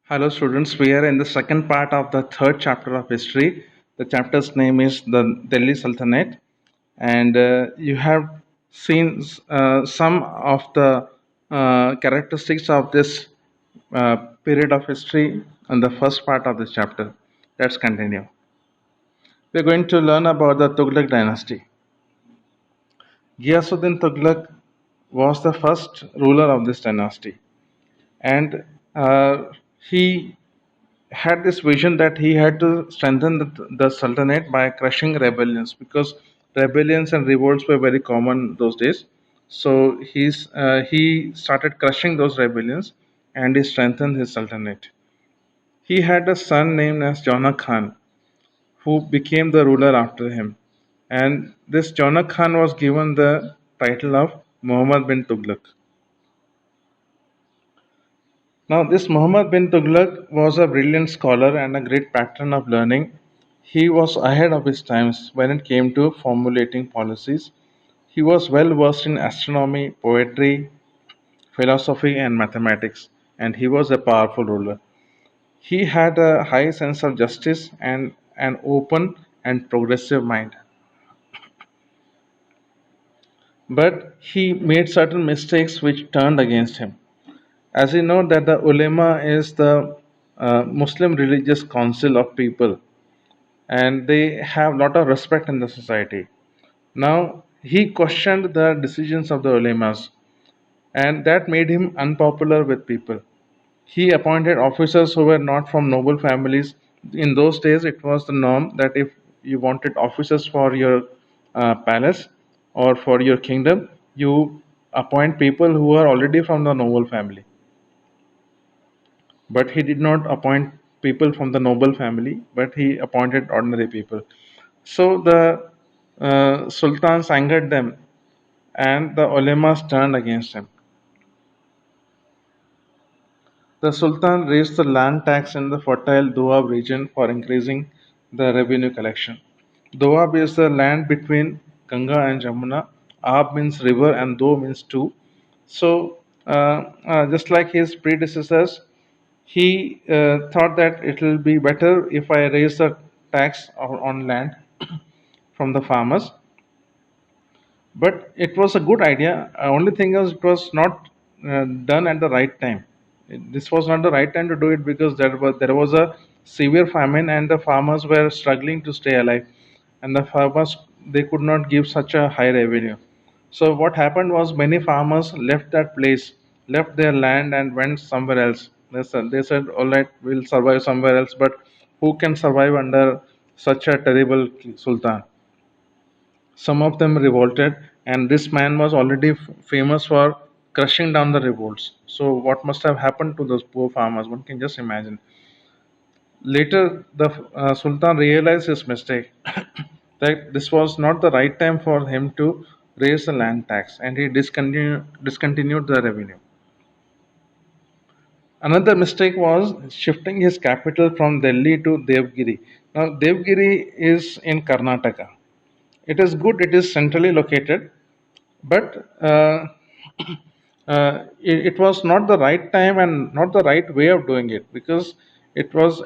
Hello, students. We are in the second part of the third chapter of history. The chapter's name is the Delhi Sultanate, and you have seen some of the characteristics of this period of history in the first part of this chapter. Let's continue. We're going to learn about the Tughlaq dynasty. Ghiyasuddin Tughlaq was the first ruler of this dynasty, and he had this vision that he had to strengthen the sultanate by crushing rebellions because rebellions and revolts were very common those days. So he started crushing those rebellions and he strengthened his sultanate. He had a son named as Jaunak Khan who became the ruler after him. And this Jaunak Khan was given the title of Muhammad bin Tughlaq. Now, this Muhammad bin Tughlaq was a brilliant scholar and a great patron of learning. He was ahead of his times when it came to formulating policies. He was well versed in astronomy, poetry, philosophy, and mathematics, and he was a powerful ruler. He had a high sense of justice and an open and progressive mind. But he made certain mistakes which turned against him. As you know that the ulema is the Muslim religious council of people, and they have a lot of respect in the society. Now he questioned the decisions of the ulemas, and that made him unpopular with people. He appointed officers who were not from noble families. In those days, it was the norm that if you wanted officers for your palace or for your kingdom, you appoint people who are already from the noble family. But he did not appoint people from the noble family, but he appointed ordinary people. So the sultans angered them, and the ulemas turned against him. The sultan raised the land tax in the fertile Doab region for increasing the revenue collection. Doab is the land between Ganga and Jamuna. Ab means river and Do means two. So, just like his predecessors, he thought that it will be better if I raise the tax on land from the farmers. But it was a good idea. Only thing is, it was not done at the right time. This was not the right time to do it because there was a severe famine and the farmers were struggling to stay alive, and the farmers they could not give such a high revenue. So what happened was many farmers left that place, left their land and went somewhere else. They said, all right, we'll survive somewhere else, but who can survive under such a terrible sultan? Some of them revolted, and this man was already famous for crushing down the revolts. So, what must have happened to those poor farmers? One can just imagine. Later, the Sultan realized his mistake that this was not the right time for him to raise the land tax, and he discontinued the revenue. Another mistake was shifting his capital from Delhi to Devgiri. Now, Devgiri is in Karnataka. It is good, it is centrally located, but it was not the right time and not the right way of doing it because it was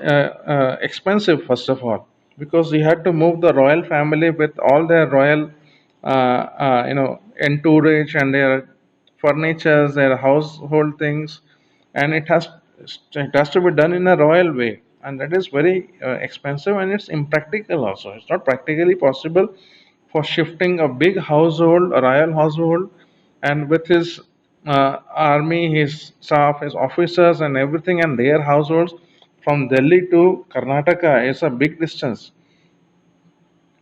expensive, first of all, because you had to move the royal family with all their royal entourage and their furnitures, their household things, and it has to be done in a royal way, and that is very expensive, and it's impractical also. It's not practically possible for shifting a big household, a royal household, and with his army, his staff, his officers, and everything, and their households from Delhi to Karnataka is a big distance.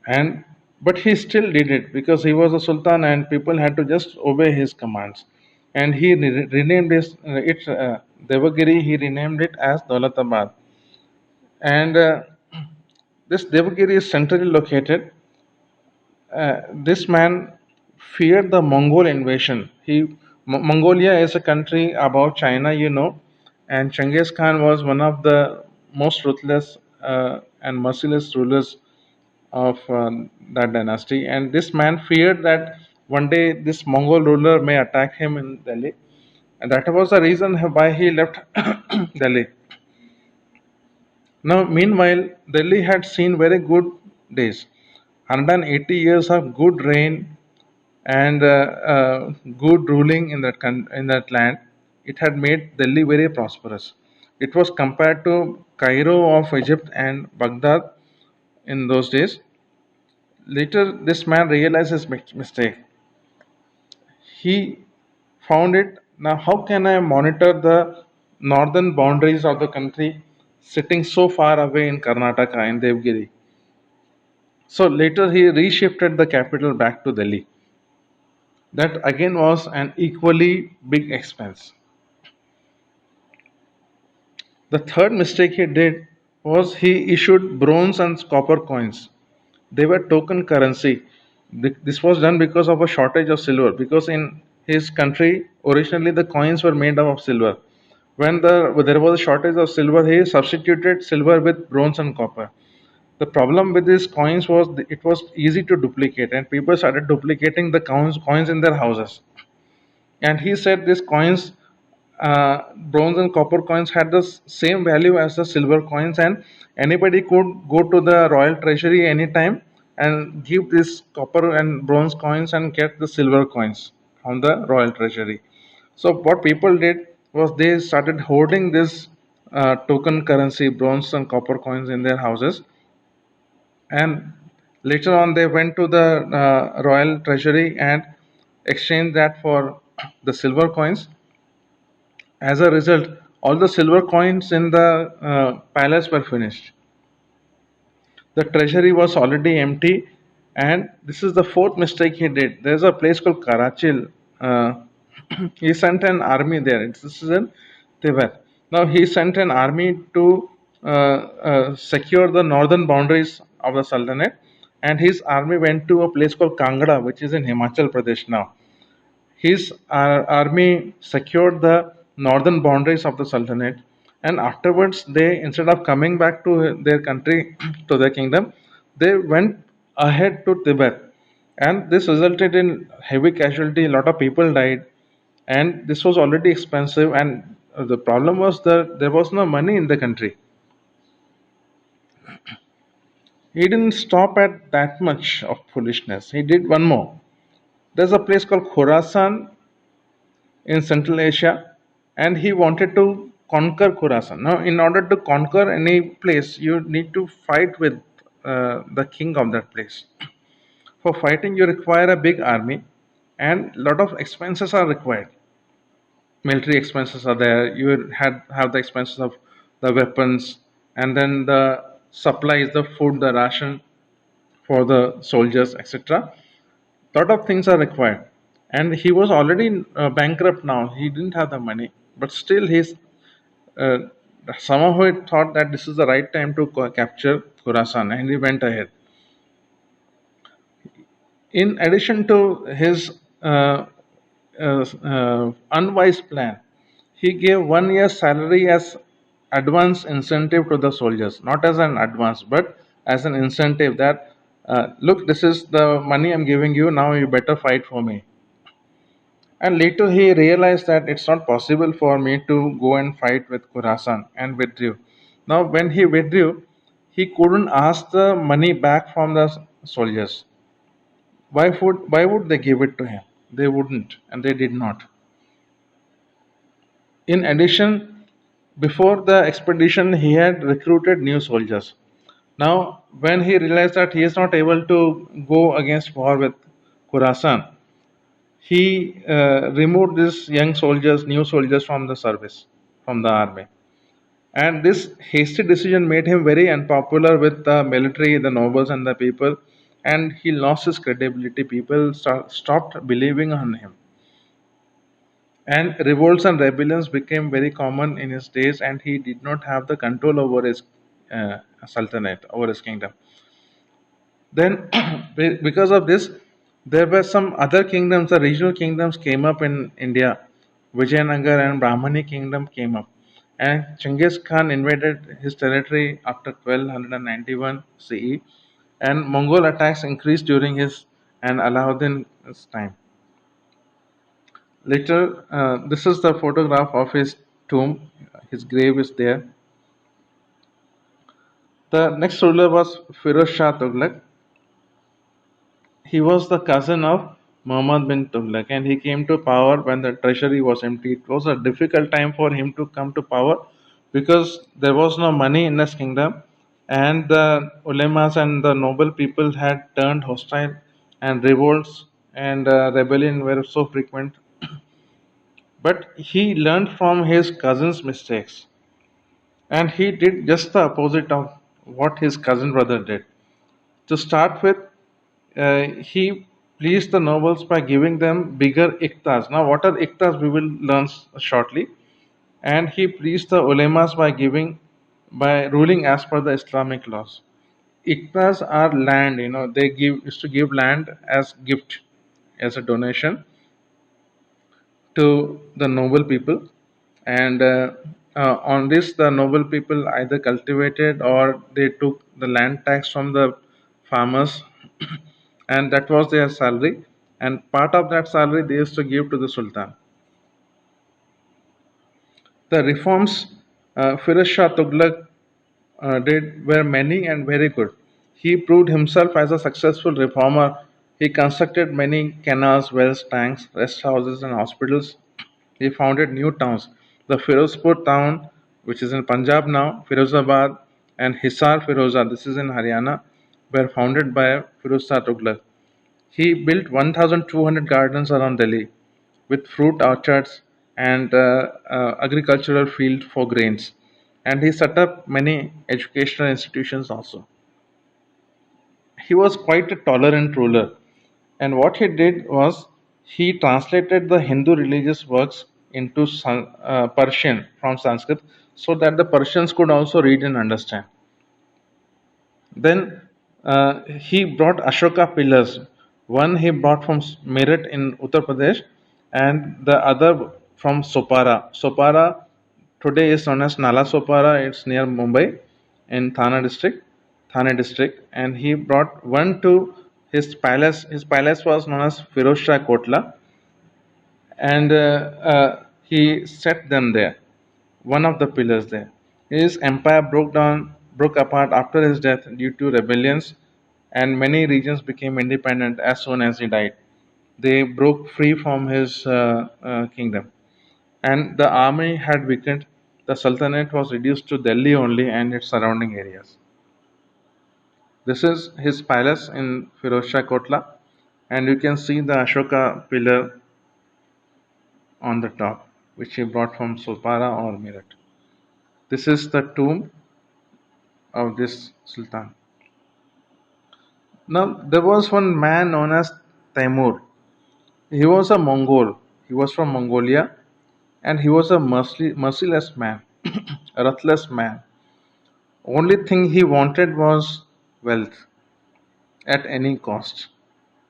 And but he still did it because he was a sultan, and people had to just obey his commands. And he renamed it Devagiri. He renamed it as Daulatabad, and this Devagiri is centrally located. This man feared the Mongol invasion. Mongolia is a country above China, and Genghis Khan was one of the most ruthless and merciless rulers of that dynasty. And this man feared that one day this Mongol ruler may attack him in Delhi, and that was the reason why he left Delhi. Now, meanwhile, Delhi had seen very good days. 180 years of good rain and good ruling in in that land. It had made Delhi very prosperous. It was compared to Cairo of Egypt and Baghdad in those days. Later, this man realized his mistake. He found it. Now, how can I monitor the northern boundaries of the country sitting so far away in Karnataka in Devgiri? So later he reshifted the capital back to Delhi. That again was an equally big expense. The third mistake he did was he issued bronze and copper coins. They were token currency. This was done because of a shortage of silver. Because in his country, originally the coins were made up of silver. When there was a shortage of silver, he substituted silver with bronze and copper. The problem with these coins was it was easy to duplicate, and people started duplicating the coins in their houses. And he said these coins, bronze and copper coins, had the same value as the silver coins, and anybody could go to the royal treasury anytime and give this copper and bronze coins and get the silver coins from the royal treasury. So what people did was they started hoarding this token currency, bronze and copper coins in their houses, and later on they went to the royal treasury and exchanged that for the silver coins. As a result, all the silver coins in the palace were finished. The treasury was already empty, and this is the fourth mistake he did. There's a place called Karachil. He sent an army there. This is in Tibet. Now he sent an army to secure the northern boundaries of the Sultanate, and his army went to a place called Kangra, which is in Himachal Pradesh now. His army secured the northern boundaries of the Sultanate, and afterwards, they instead of coming back to their country, to their kingdom, they went ahead to Tibet, and this resulted in heavy casualty. A lot of people died, and this was already expensive. And the problem was that there was no money in the country. He didn't stop at that much of foolishness. He did one more. There's a place called Khorasan in Central Asia, and he wanted to conquer Khorasan. Now, in order to conquer any place, you need to fight with the king of that place. For fighting, you require a big army, and a lot of expenses are required. Military expenses are there. You have the expenses of the weapons, and then the supplies, the food, the ration for the soldiers, etc. Lot of things are required, and he was already bankrupt now. He didn't have the money, but still uh, somehow he thought that this is the right time to capture Khorasan, and he went ahead. In addition to his unwise plan, he gave 1 year's salary as advance incentive to the soldiers, not as an advance, but as an incentive that, look, this is the money I'm giving you, now you better fight for me. And later he realized that it's not possible for me to go and fight with Khorasan, and withdrew. Now, when he withdrew, he couldn't ask the money back from the soldiers. Why would they give it to him? They wouldn't, and they did not. In addition, before the expedition, he had recruited new soldiers. Now, when he realized that he is not able to go against war with Khorasan, he removed these young soldiers, new soldiers from the service, from the army. And this hasty decision made him very unpopular with the military, the nobles, and the people, and he lost his credibility. People stopped believing on him. And revolts and rebellions became very common in his days, and he did not have the control over his sultanate, over his kingdom. Then, because of this, there were some other kingdoms, the regional kingdoms came up in India. Vijayanagar and Brahmani kingdom came up. And Genghis Khan invaded his territory after 1291 CE, and Mongol attacks increased during his and Alauddin's time. Later, this is the photograph of his tomb. His grave is there. The next ruler was Firoz Shah Tughlaq. He was the cousin of Muhammad bin Tughlaq, and he came to power when the treasury was empty. It was a difficult time for him to come to power because there was no money in his kingdom, and the ulemas and the noble people had turned hostile, and revolts and rebellion were so frequent. But he learned from his cousin's mistakes, and he did just the opposite of what his cousin brother did. To start with, he pleased the nobles by giving them bigger iktas. Now, what are iktas? We will learn shortly. And he pleased the ulemas by ruling as per the Islamic laws. Iktas are land. They used to give land as gift, as a donation to the noble people, and on this the noble people either cultivated or they took the land tax from the farmers, and that was their salary, and part of that salary they used to give to the sultan. The reforms Firoz Shah Tughlaq did were many and very good. He proved himself as a successful reformer. He constructed many canals, wells, tanks, rest houses, and hospitals. He founded new towns. The Firozpur town, which is in Punjab now, Firozabad, and Hisar Firoza, this is in Haryana, were founded by Firoz Shah Tughlaq. He built 1,200 gardens around Delhi with fruit orchards and agricultural field for grains. And he set up many educational institutions also. He was quite a tolerant ruler. And what he did was he translated the Hindu religious works into Persian from Sanskrit so that the Persians could also read and understand. Then he brought Ashoka pillars. One he brought from Meerut in Uttar Pradesh, and the other from Sopara. Sopara today is known as Nala Sopara. It's near Mumbai in Thane district. And he brought one to his palace. His palace was known as Firoz Shah Kotla, and he set them there, one of the pillars there. His empire broke apart after his death due to rebellions, and many regions became independent as soon as he died. They broke free from his kingdom, and the army had weakened. The Sultanate was reduced to Delhi only and its surrounding areas. This is his palace in Firoz Shah Kotla, and you can see the Ashoka pillar on the top, which he brought from Sopara or Meerut. This is the tomb of this sultan. Now, there was one man known as Taimur. He was a Mongol. He was from Mongolia, and he was a merciless man, a ruthless man. Only thing he wanted was wealth at any cost.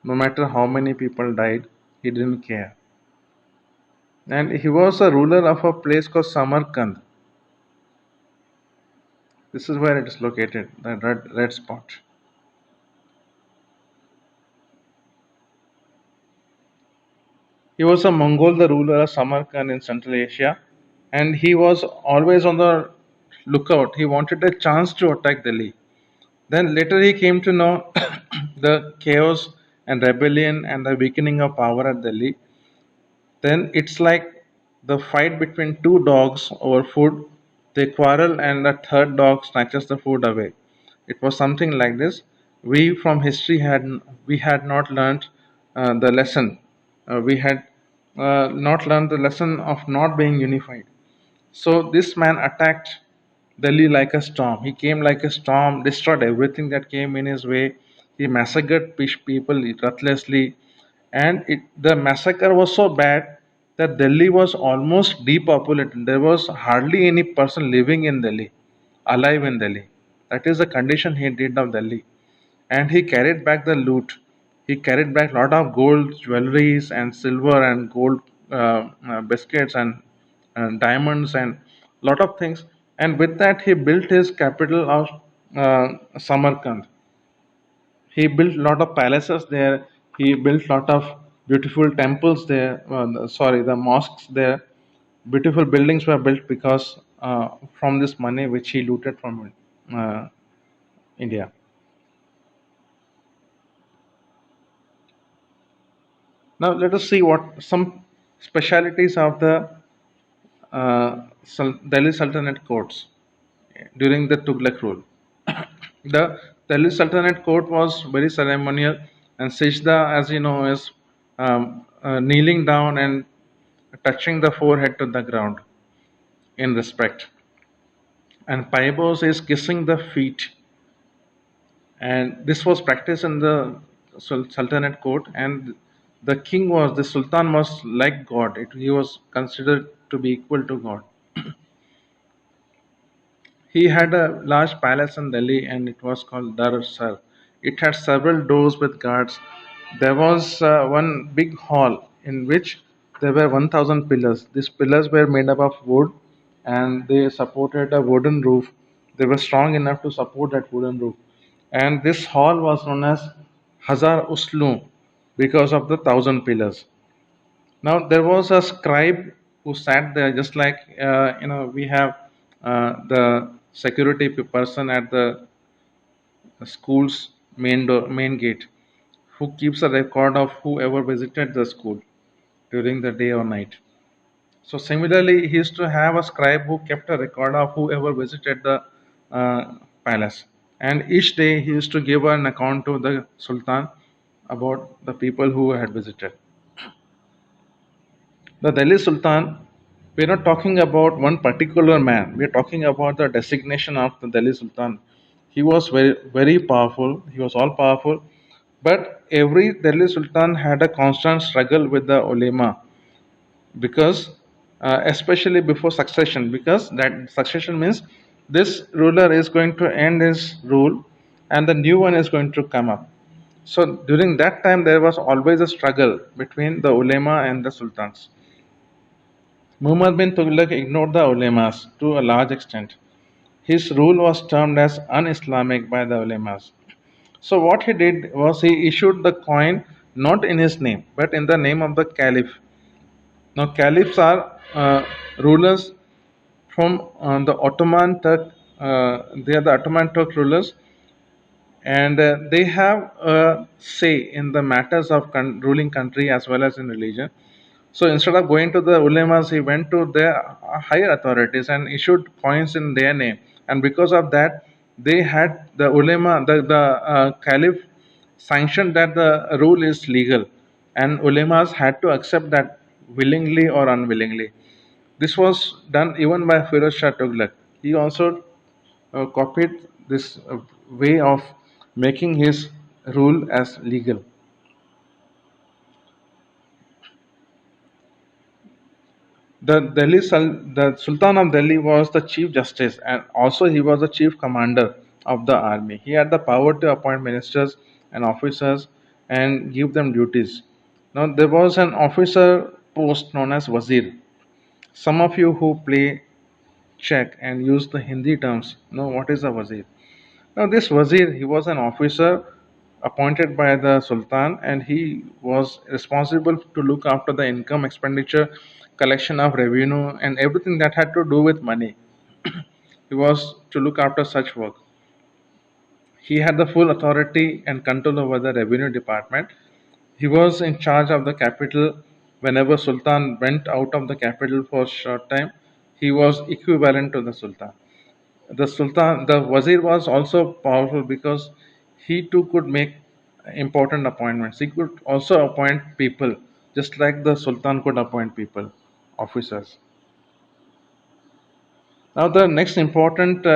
No matter how many people died, he didn't care. And he was a ruler of a place called Samarkand. This is where it is located, the red spot. He was a Mongol, the ruler of Samarkand in Central Asia, and he was always on the lookout. He wanted a chance to attack Delhi. Then later he came to know the chaos and rebellion and the weakening of power at Delhi. Then it's like the fight between two dogs over food. They quarrel, and the third dog snatches the food away. It was something like this. We from history had not learned the lesson. We had not learned the lesson of not being unified. So this man attacked Delhi like a storm. He came like a storm, destroyed everything that came in his way. He massacred people ruthlessly, and the massacre was so bad that Delhi was almost depopulated. There was hardly any person living in Delhi, alive in Delhi. That is the condition he did of Delhi. And he carried back the loot. He carried back a lot of gold jewelries and silver and gold biscuits and diamonds and lot of things. And with that, he built his capital of Samarkand. He built a lot of palaces there. He built a lot of beautiful temples there. Sorry, the mosques there. Beautiful buildings were built because from this money which he looted from it. India. Now let us see what some specialities of the Delhi Sultanate courts during the Tughlaq rule. The Delhi Sultanate court was very ceremonial, and Sijda, as you know, is kneeling down and touching the forehead to the ground in respect. And Paibos is kissing the feet, and this was practiced in the Sultanate court. And the Sultan was like God. He was considered to be equal to God. He had a large palace in Delhi and it was called Dar Sar. It had several doors with guards. There was one big hall in which there were 1000 pillars. These pillars were made up of wood and they supported a wooden roof. They were strong enough to support that wooden roof. And this hall was known as Hazar Uslu because of the 1000 pillars. Now there was a scribe who sat there, just like we have the security person at the school's main gate, who keeps a record of whoever visited the school during the day or night. So similarly, he used to have a scribe who kept a record of whoever visited the palace, and each day he used to give an account to the Sultan about the people who had visited. The Delhi Sultan, we're not talking about one particular man. We're talking about the designation of the Delhi Sultan. He was very powerful. He was all powerful. But every Delhi Sultan had a constant struggle with the ulema because, especially before succession, because that succession means this ruler is going to end his rule and the new one is going to come up. So during that time, there was always a struggle between the ulema and the sultans. Muhammad bin Tughlaq ignored the ulemas to a large extent. His rule was termed as un-Islamic by the ulemas. So what he did was he issued the coin not in his name but in the name of the caliph. Now caliphs are rulers from the Ottoman Turk. They are the Ottoman Turk rulers, and they have a say in the matters of ruling country as well as in religion. So instead of going to the ulemas, he went to the higher authorities and issued coins in their name. And because of that, they had the ulema, the caliph sanctioned that the rule is legal, and ulemas had to accept that willingly or unwillingly. This was done even by Firoz Shah Tughlaq. He also copied this way of making his rule as legal. The Sultan of Delhi was the chief justice and also he was the chief commander of the army. He had the power to appoint ministers and officers and give them duties. Now there was an officer post known as Wazir. Some of you who play check and use the Hindi terms know what is a Wazir. Now, this Wazir, he was an officer appointed by the Sultan and he was responsible to look after the income, expenditure, collection of revenue, and everything that had to do with money. He was to look after such work. He had the full authority and control over the revenue department. He was in charge of the capital. Whenever Sultan went out of the capital for a short time, he was equivalent to the Sultan. The Wazir was also powerful because he too could make important appointments. He could also appoint people, just like the Sultan could appoint people, officers. Now, the next important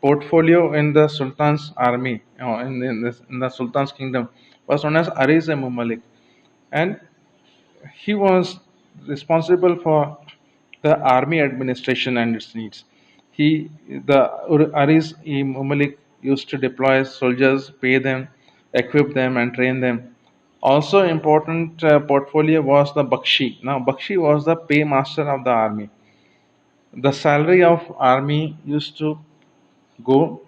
portfolio in the Sultan's army, in the Sultan's kingdom, was known as Ariz e Mumalik, and he was responsible for the army administration and its needs. The Aris e Mumalik used to deploy soldiers, pay them, equip them, and train them. Also, important portfolio was the Bakshi. Now, Bakshi was the paymaster of the army. The salary of army used to go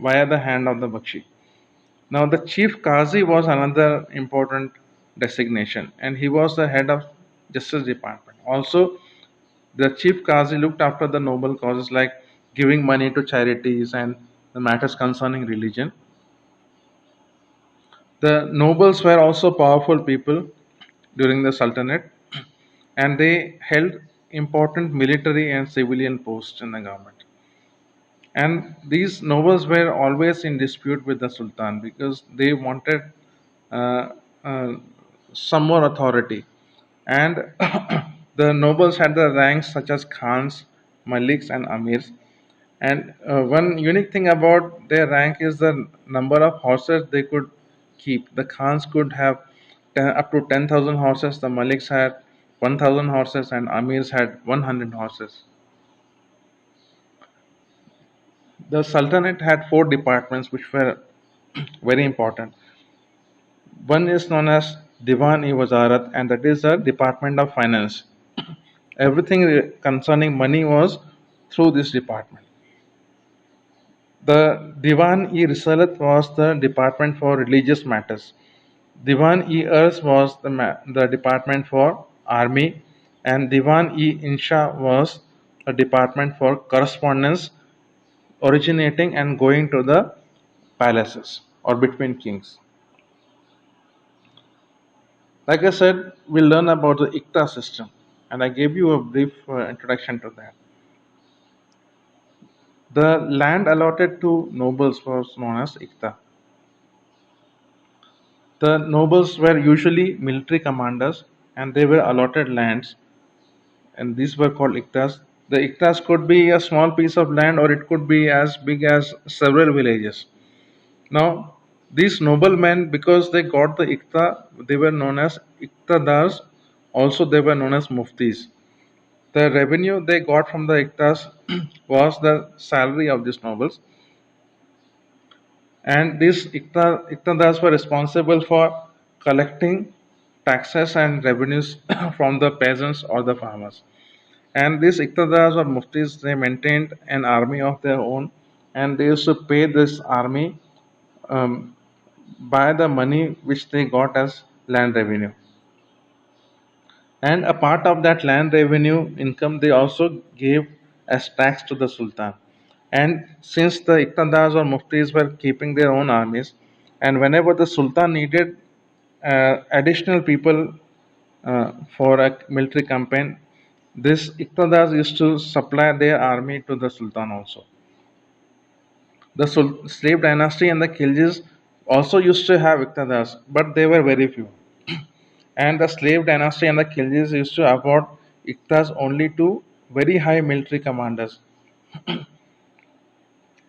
via the hand of the Bakshi. Now, the chief Qazi was another important designation, and he was the head of Justice Department. Also, the chief Qazi looked after the noble causes like giving money to charities and the matters concerning religion. The nobles were also powerful people during the Sultanate, and they held important military and civilian posts in the government. And these nobles were always in dispute with the Sultan because they wanted uh, uh, some more authority. And the nobles had the ranks such as Khans, Maliks, and Amirs. And one unique thing about their rank is the number of horses they could keep. The Khans could have up to 10,000 horses, the Maliks had 1,000 horses, and Amirs had 100 horses. The Sultanate had four departments which were very important. One is known as Diwan-e-Wazarat, and that is the Department of Finance. Everything concerning money was through this department. The Diwan-e-Risalat was the department for religious matters. Diwan-e-Ars was the department for army, and Diwan-e-Insha was a department for correspondence originating and going to the palaces or between kings. Like I said, we'll learn about the ICTA system, and I gave you a brief introduction to that. The land allotted to nobles was known as ICTA. The nobles were usually military commanders, and they were allotted lands, and these were called ICTAs. The ICTAs could be a small piece of land, or it could be as big as several villages. Now, these noblemen, because they got the Ikta, they were known as Iktadars. Also, they were known as Muftis. The revenue they got from the Iktas was the salary of these nobles, and these Iktadars were responsible for collecting taxes and revenues from the peasants or the farmers. And these Iktadars or Muftis, they maintained an army of their own, and they used to pay this army um, by the money which they got as land revenue. And a part of that land revenue income they also gave as tax to the Sultan. And since the Iqtadars or Muftis were keeping their own armies, and whenever the Sultan needed additional people for a military campaign, this Iqtadars used to supply their army to the Sultan also. The slave dynasty and the Khiljis also used to have Iqtadars, but they were very few. And the slave dynasty and the Khiljis used to award Iqtas only to very high military commanders.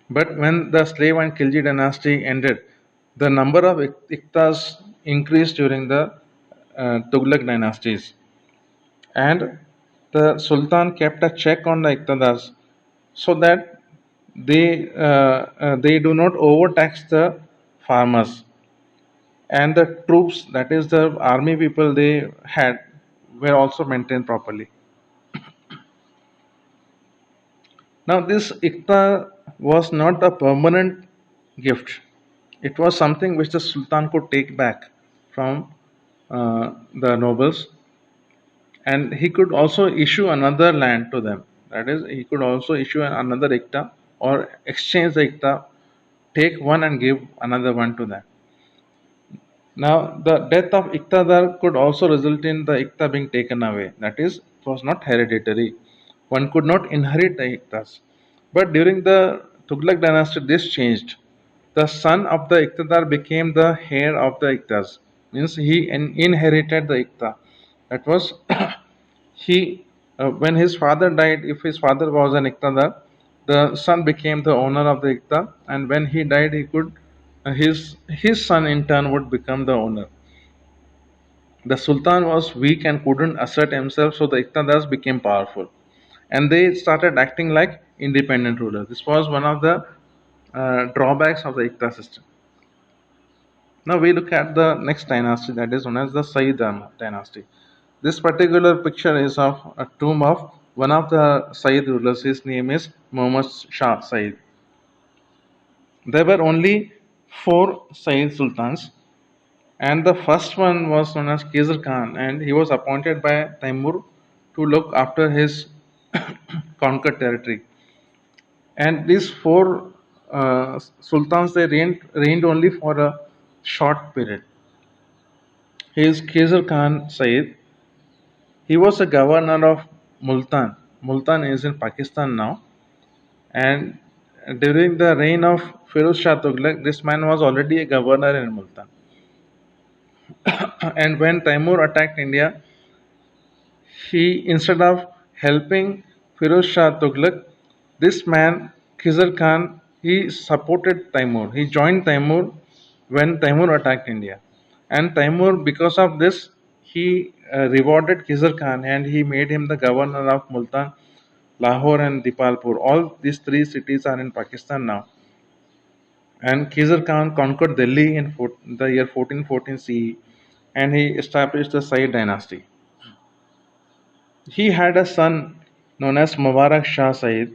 But when the slave and Khilji dynasty ended, the number of Iqtas increased during the Tughlaq dynasties. And the Sultan kept a check on the Iqtadars so that they do not overtax the farmers, and the troops, that is the army people they had, were also maintained properly. Now this Ikta was not a permanent gift. It was something which the Sultan could take back from the nobles, and he could also issue another land to them. That is, he could also issue another Ikta or exchange the Ikta, take one and give another one to them. Now, the death of Iqtadar could also result in the Iqta being taken away. That is, it was not hereditary. One could not inherit the Iqtas. But during the Tughlaq dynasty, this changed. The son of the Iqtadar became the heir of the Iqtas. Means he inherited the Iqta. That was, he, when his father died, if his father was an Iqtadar, the son became the owner of the Iqta, and when he died, he could his son in turn would become the owner. The Sultan was weak and couldn't assert himself, so the Iqtadars became powerful, and they started acting like independent rulers. This was one of the drawbacks of the Iqta system. Now we look at the next dynasty, that is known as the Sayyid dynasty. This particular picture is of a tomb of one of the Sayyid rulers. His name is Muhammad Shah Sayyid. There were only four Sayyid sultans, and the first one was known as Khizr Khan, and he was appointed by Taimur to look after his conquered territory. And these four sultans, they reigned only for a short period. He is Khizr Khan Said. He was a governor of Multan. Multan is in Pakistan now. And during the reign of Firoz Shah Tughlaq, this man was already a governor in Multan. And when Taimur attacked India, he, instead of helping Firoz Shah Tughlaq, this man, Khizr Khan, he supported Taimur. He joined Taimur when Taimur attacked India. And Taimur, because of this, he rewarded Khizr Khan and he made him the governor of Multan, Lahore, and Dipalpur. All these three cities are in Pakistan now. And Khizr Khan conquered Delhi in the year 1414 CE and he established the Sayyid dynasty. He had a son known as Mubarak Shah Said.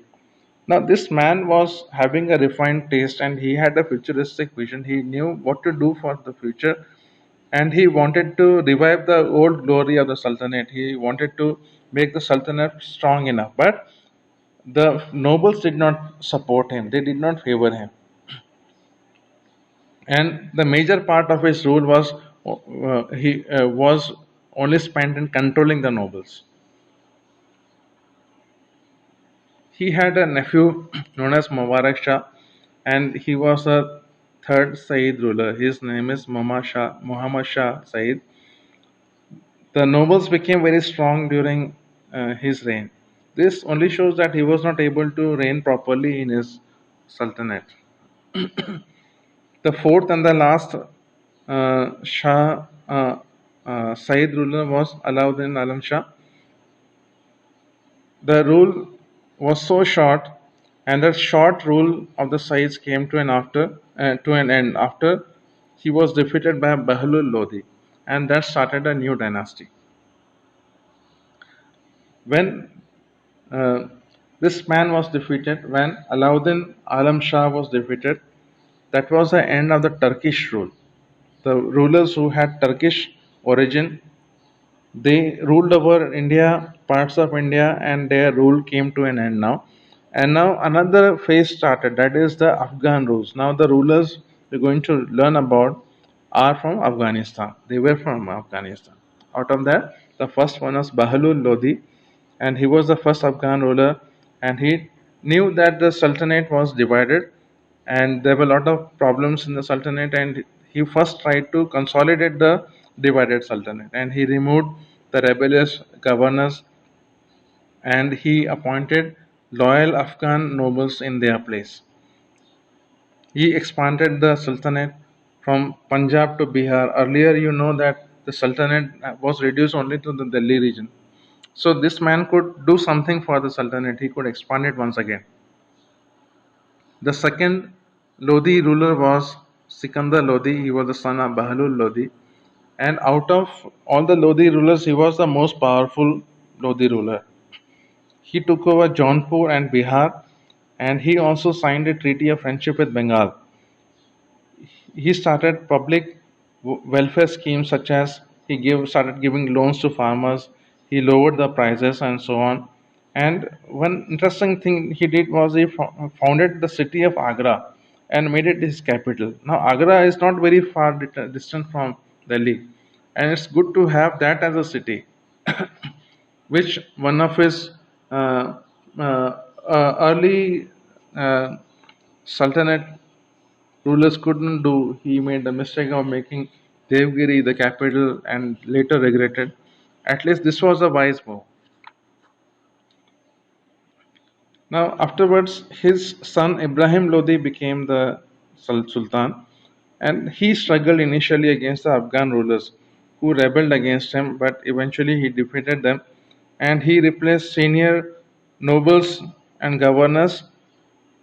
Now, this man was having a refined taste and he had a futuristic vision. He knew what to do for the future and he wanted to revive the old glory of the Sultanate. He wanted to make the Sultanate strong enough. But the nobles did not support him, they did not favor him. And the major part of his rule was he was only spent in controlling the nobles. He had a nephew known as Mubarak Shah, and he was a third Sayyid ruler. His name is Muhammad Shah Sayyid. The nobles became very strong during his reign. This only shows that he was not able to reign properly in his sultanate. The fourth and the last Shah Sayyid ruler was Alauddin Alam Shah. The rule was so short, and that short rule of the Sayyids came to an end after he was defeated by Bahlul Lodi, and that started a new dynasty. When uh, this man was defeated, when Alauddin Alam Shah was defeated, that was the end of the Turkish rule. The rulers who had Turkish origin, they ruled over India, parts of India, and their rule came to an end now. And now another phase started, that is the Afghan rules. Now the rulers we're going to learn about are from Afghanistan. They were from Afghanistan. Out of that, the first one was Bahlul Lodi, and he was the first Afghan ruler, and he knew that the Sultanate was divided and there were a lot of problems in the Sultanate, and he first tried to consolidate the divided Sultanate, and he removed the rebellious governors and he appointed loyal Afghan nobles in their place. He expanded the Sultanate from Punjab to Bihar. Earlier, you know that the Sultanate was reduced only to the Delhi region. So, this man could do something for the Sultanate, he could expand it once again. The second Lodi ruler was Sikandar Lodi. He was the son of Bahlul Lodi. And out of all the Lodi rulers, he was the most powerful Lodi ruler. He took over Jaunpur and Bihar, and he also signed a treaty of friendship with Bengal. He started public welfare schemes such as started giving loans to farmers, he lowered the prices and so on. And one interesting thing he did was he founded the city of Agra and made it his capital. Now Agra is not very far distant from Delhi, and it's good to have that as a city, which one of his uh, early uh, sultanate rulers couldn't do. He made the mistake of making Devgiri the capital and later regretted. At least this was a wise move. Now, afterwards, his son Ibrahim Lodi became the Sultan, and he struggled initially against the Afghan rulers who rebelled against him, but eventually he defeated them and he replaced senior nobles and governors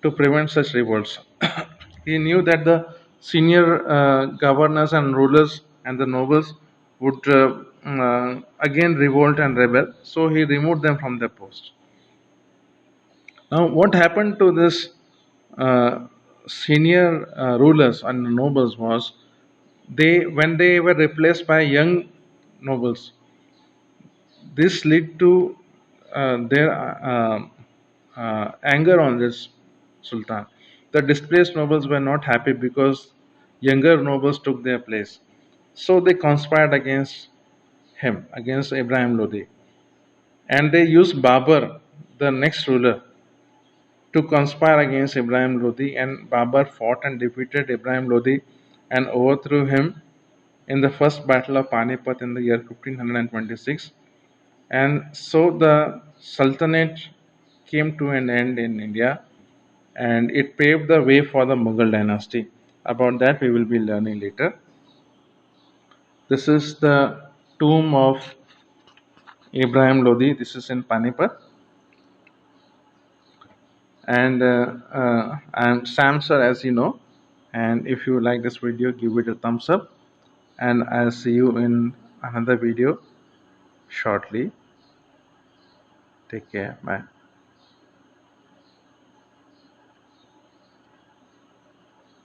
to prevent such revolts. He knew that the senior governors and rulers and the nobles would again revolt and rebel, so he removed them from their post. Now, what happened to this uh, senior rulers and nobles was when they were replaced by young nobles, this led to their anger on this sultan. The displaced nobles were not happy because younger nobles took their place. So they conspired against him, against Ibrahim Lodi. And they used Babur, the next ruler, to conspire against Ibrahim Lodi. And Babur fought and defeated Ibrahim Lodi and overthrew him in the first battle of Panipat in the year 1526. And so the Sultanate came to an end in India, and it paved the way for the Mughal dynasty. About that, we will be learning later. This is the tomb of Ibrahim Lodi. This is in Panipat. And I'm Sam sir, as you know. And if you like this video, give it a thumbs up. And I'll see you in another video shortly. Take care. Bye.